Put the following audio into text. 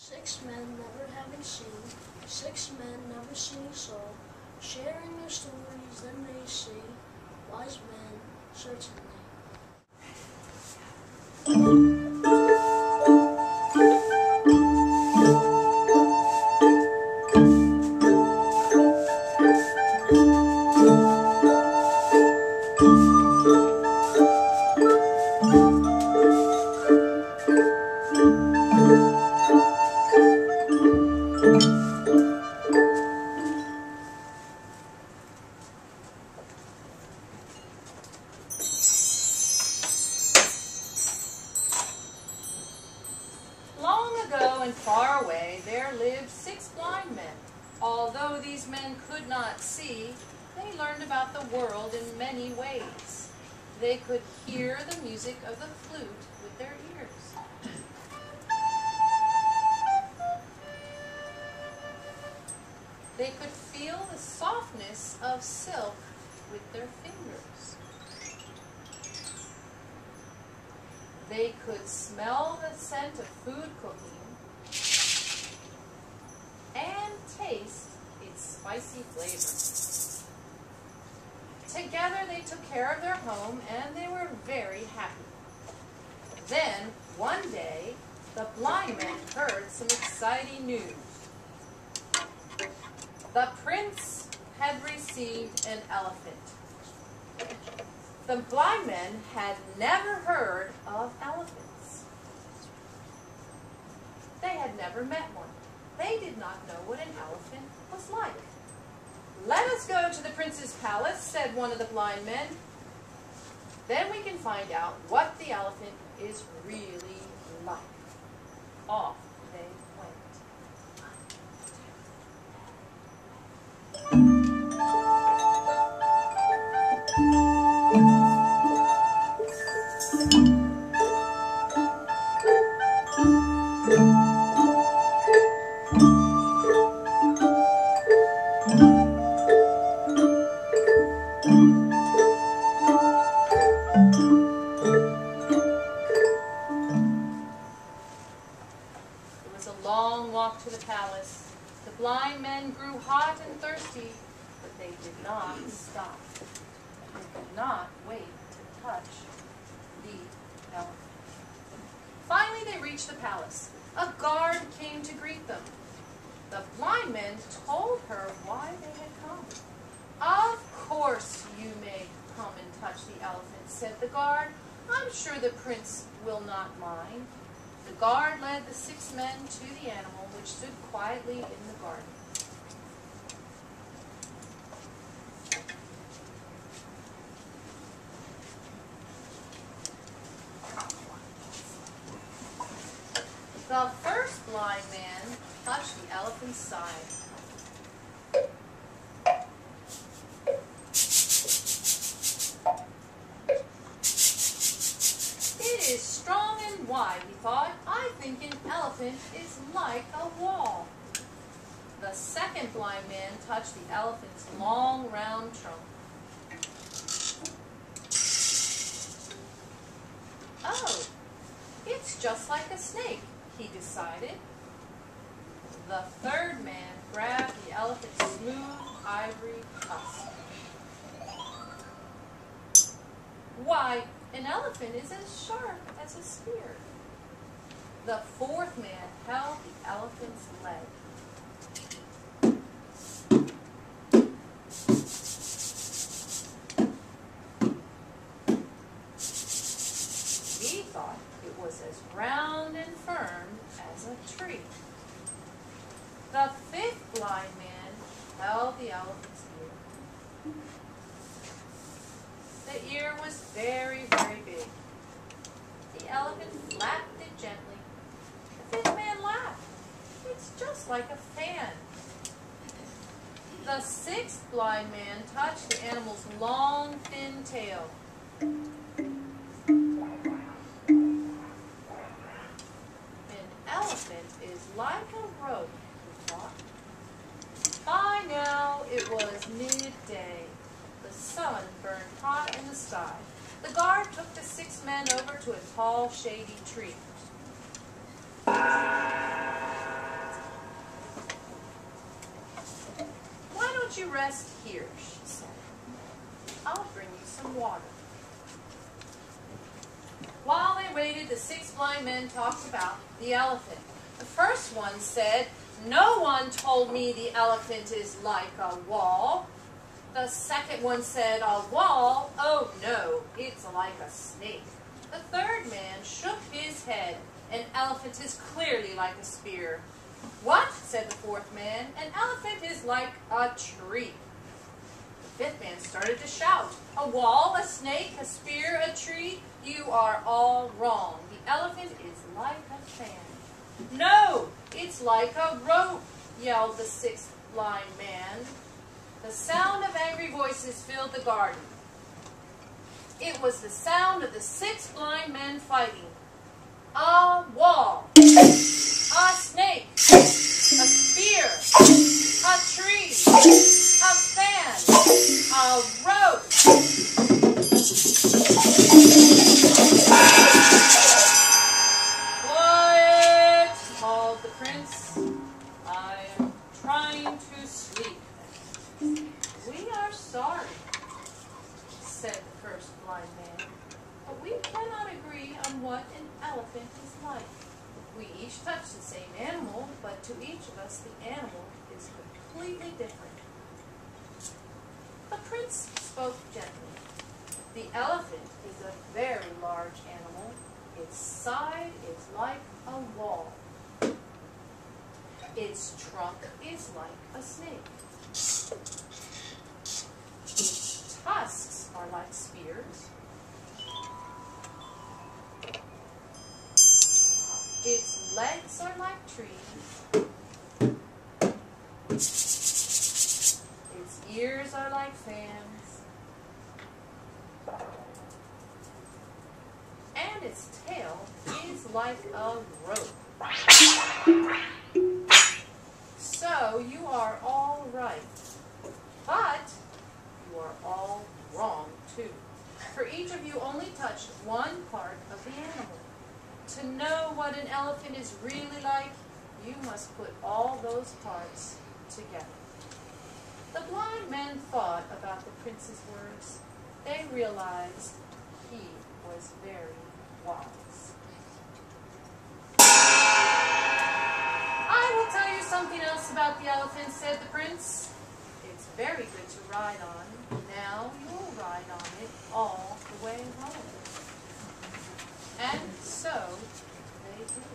6 men never having seen, 6 men never seeing soul, sharing their stories then they see, wise men certainly. Long ago and far away there lived 6 blind men. Although these men could not see, they learned about the world in many ways. They could hear the music of the flute with their ears. They could feel the softness of silk with their fingers. They could smell the scent of food cooking and taste its spicy flavor. Together they took care of their home and they were very happy. Then, one day, the blind men heard some exciting news. The prince had received an elephant. The blind men had never heard of elephants. They had never met one. They did not know what an elephant was like. "Let us go to the prince's palace," said one of the blind men. "Then we can find out what the elephant is really like." Off they went. It was a long walk to the palace. The blind men grew hot and thirsty, but they did not stop. They could not wait to touch the elephant. Finally, they reached the palace. A guard came to greet them. The blind men told her why they had come. "Of course you may come and touch the elephant," said the guard. "I'm sure the prince will not mind." The guard led the 6 men to the animal, which stood quietly in the garden. The first blind man touched the elephant's side. "It is strong and wide," he thought. "I think an elephant is like a wall." The second blind man touched the elephant's long, round trunk. "Oh, it's just like a snake," he decided. The third man grabbed the elephant's smooth ivory tusk. "Why, an elephant is as sharp as a spear." The fourth man held the elephant's leg. He thought it was as round and firm as a tree. The fifth blind man held the elephant's ear. The ear was very, very big. The elephant flapped it gently. The fifth man laughed. "It's just like a fan." The sixth blind man touched the animal's long, thin tail. "An elephant is like a rope," he thought. By now it was midday. The sun burned hot in the sky. The guard took the 6 men over to a tall, shady tree. don't you rest here, she said. I'll bring you some water. While they waited, the 6 blind men talked about the elephant. The first one said, "No one told me the elephant is like a wall." The second one said, "A wall? Oh no, it's like a snake." The third man shook his head. "An elephant is clearly like a spear." "What?" said the fourth man. "An elephant is like a tree." The fifth man started to shout, "A wall, a snake, a spear, a tree? You are all wrong. The elephant is like a fan." "No, it's like a rope," yelled the 6th blind man. The sound of angry voices filled the garden. It was the sound of the 6 blind men fighting. A wall, a snake, a spear, a tree, a fan, a rope. "Quiet," called the prince. "I am trying to sleep." "We are sorry," said the first blind man, "but we cannot agree on what an elephant is like. We each touch the same animal, but to each of us the animal is completely different." The prince spoke gently. "The elephant is a very large animal. Its side is like a wall. Its trunk is like a snake. Its tusks are like spears. Its legs are like trees. Its ears are like fans. And its tail is like a rope." So you are all right, but you are all wrong too. For each of you only touched one part of the animal. To know what an elephant is really like, you must put all those parts together. The blind men thought about the prince's words. They realized he was very wise. "I will tell you something else about the elephant," said the prince. "It's very good to ride on. Now you'll ride on it all the way home." And so they did.